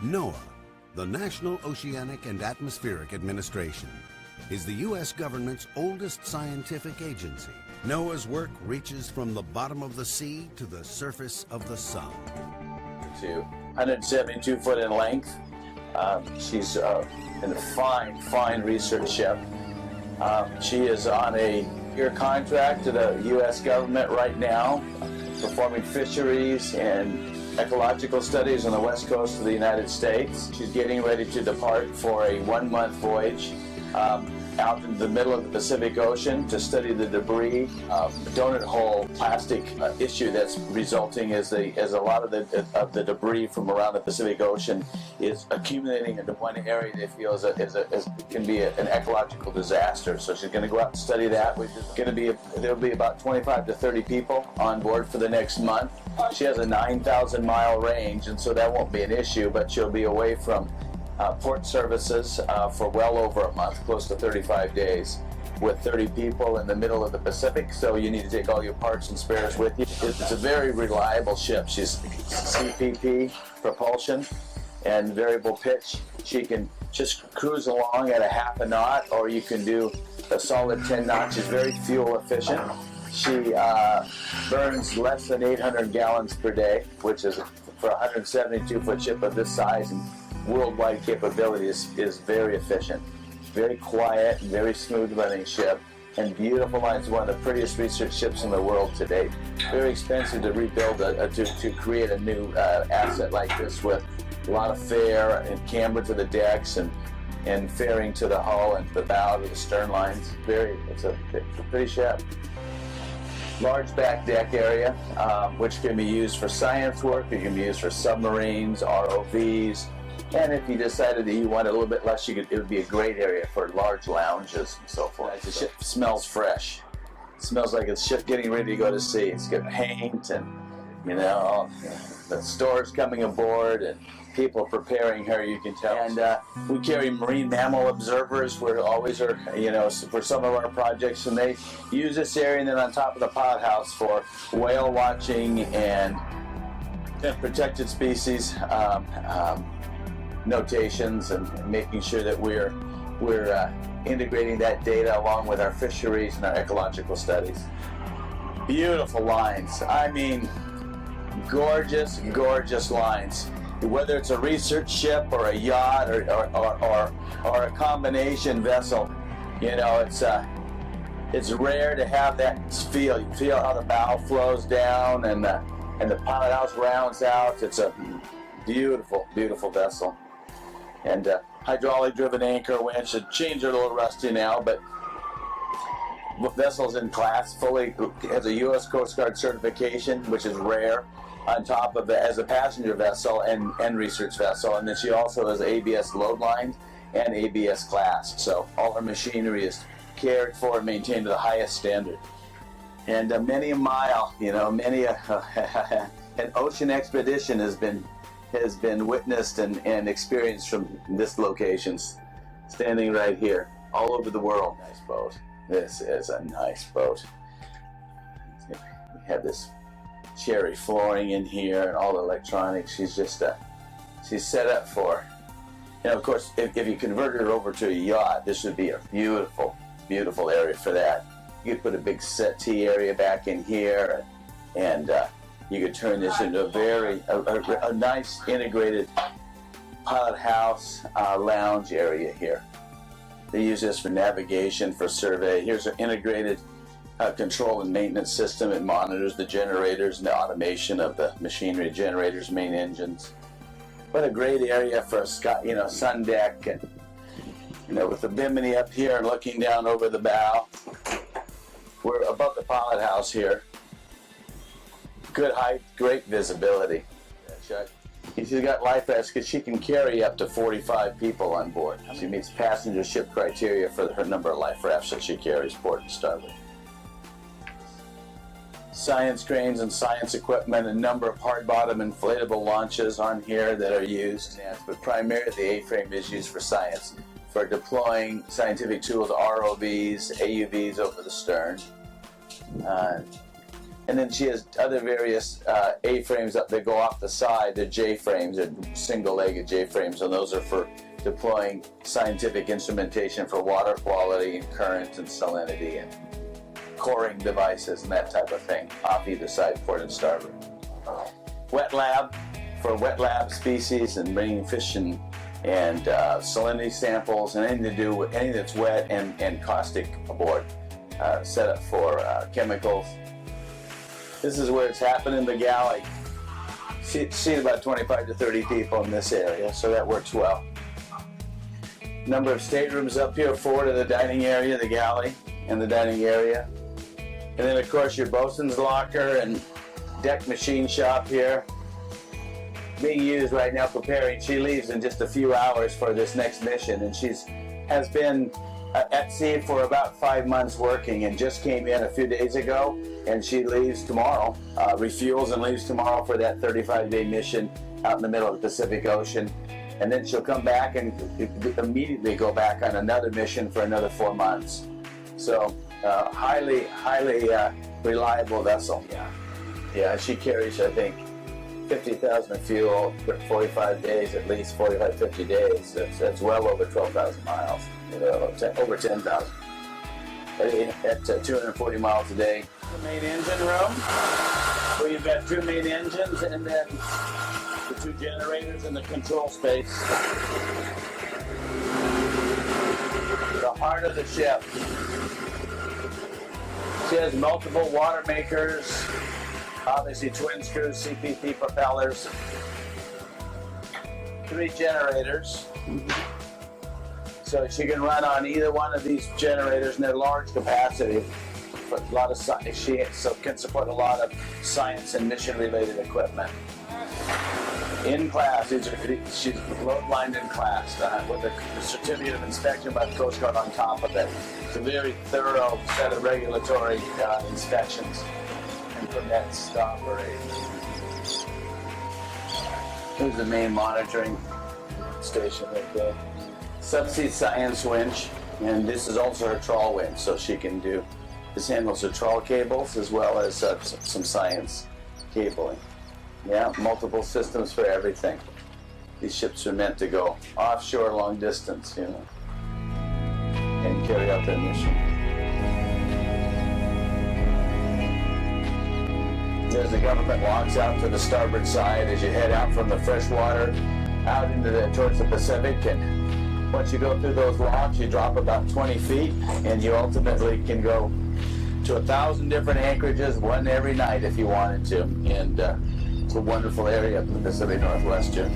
NOAA, the National Oceanic and Atmospheric Administration, is the U.S. government's oldest scientific agency. NOAA's work reaches from the bottom of the sea to the surface of the sun. 172 foot in length. She's in a fine research ship. She is on a year contract to the U.S. government right now, performing fisheries and ecological studies on the west coast of the United States. She's getting ready to depart for a 1-month voyage out into the middle of the Pacific Ocean to study the debris, donut hole plastic issue that's resulting as a lot of the debris from around the Pacific Ocean is accumulating into one area they feel can be an ecological disaster. So she's going to go out and study that. There'll be about 25 to 30 people on board for the next month. She has a 9,000 mile range, and so that won't be an issue, but she'll be away from port services for well over a month, close to 35 days, with 30 people in the middle of the Pacific, so you need to take all your parts and spares with you. It's a very reliable ship. She's CPP propulsion and variable pitch. She can just cruise along at a half a knot, or you can do a solid 10 knots. She's very fuel efficient. She burns less than 800 gallons per day, which is for a 172 foot ship of this size and worldwide capability is very efficient, very quiet, very smooth running ship, and beautiful lines. One of the prettiest research ships in the world to date. Very expensive to rebuild, to create a new asset like this with a lot of fare and camber to the decks and fairing to the hull and the bow to the stern lines. It's a pretty ship. Large back deck area, which can be used for science work. It can be used for submarines, ROVs. And if you decided that you wanted a little bit less, it would be a great area for large lounges and so forth. The ship smells fresh. It smells like it's ship getting ready to go to sea. It's got paint and, the stores coming aboard and people preparing her, you can tell. And we carry marine mammal observers. We're always for some of our projects, and they use this area and then on top of the pod house for whale watching and protected species notations and making sure that we're integrating that data along with our fisheries and our ecological studies. Beautiful lines. I mean, gorgeous lines. Whether it's a research ship or a yacht or a combination vessel, it's rare to have that feel. You feel how the bow flows down and the pilot house rounds out. It's a beautiful vessel. And hydraulic driven anchor winch. The chains are a little rusty now, but vessel's in class, fully has a U.S. Coast Guard certification, which is rare, on top of it as a passenger vessel and research vessel. And then she also has ABS load line and ABS class. So all her machinery is cared for and maintained to the highest standard. And many a mile, an ocean expedition has been witnessed and experienced from this location, standing right here, all over the world. Nice boat. This is a nice boat. We have this cherry flooring in here and all the electronics. She's set up for. And of course, if you converted her over to a yacht, this would be a beautiful area for that. You could put a big settee area back in here, and you could turn this into a nice integrated pilot house lounge area here. They use this for navigation, for survey. Here's an integrated control and maintenance system. It monitors the generators and the automation of the machinery, generators, main engines. What a great area for a sun deck, and with the bimini up here and looking down over the bow. We're above the pilot house here. Good height, great visibility. She's got life vests because she can carry up to 45 people on board. She meets passenger ship criteria for her number of life rafts that she carries port and starboard. Science cranes and science equipment, a number of hard-bottom inflatable launches on here that are used, but primarily the A-frame is used for science, for deploying scientific tools, ROVs, AUVs over the stern. And then she has other various A-frames that go off the side. They're J-frames, they're single-legged J-frames, and those are for deploying scientific instrumentation for water quality, and current, and salinity, and coring devices, and that type of thing, off either side, port and starboard. Wet lab, for wet lab species and bringing fish and salinity samples and anything to do with anything that's wet and caustic aboard. Set up for chemicals. This is where it's happening in the galley. See about 25 to 30 people in this area, so that works well. Number of staterooms up here, 4 to the dining area, the galley, and the dining area. And then of course your bosun's locker and deck machine shop here. Being used right now preparing. She leaves in just a few hours for this next mission, and has been at sea for about 5 months working, and just came in a few days ago, and she leaves tomorrow, refuels and leaves tomorrow for that 35-day mission out in the middle of the Pacific Ocean. And then she'll come back and immediately go back on another mission for another 4 months. So highly reliable vessel. Yeah, she carries, I think, 50,000 of fuel for 45 days, at least 45, 50 days. That's well over 12,000 miles, over 10,000. At 240 miles a day. The main engine room, where you've got 2 main engines and then the 2 generators in the control space. The heart of the ship. She has multiple water makers, obviously twin screws, CPP propellers, 3 generators. So she can run on either one of these generators, and they're large capacity. But a lot of she can support a lot of science and mission-related equipment. In class, she's load-lined in class with a certificate of inspection by the Coast Guard on top of it. It's a very thorough set of regulatory inspections and permits to operate. Here's the main monitoring station right there. Subsea science winch, and this is also her trawl winch, so she can do, this handles her trawl cables as well as some science cabling. Yeah, multiple systems for everything. These ships are meant to go offshore long distance, and carry out their mission. There's the government locks out to the starboard side as you head out from the freshwater out into towards the Pacific, and once you go through those locks, you drop about 20 feet, and you ultimately can go to 1,000 different anchorages, one every night if you wanted to. And it's a wonderful area up in the Pacific Northwest here.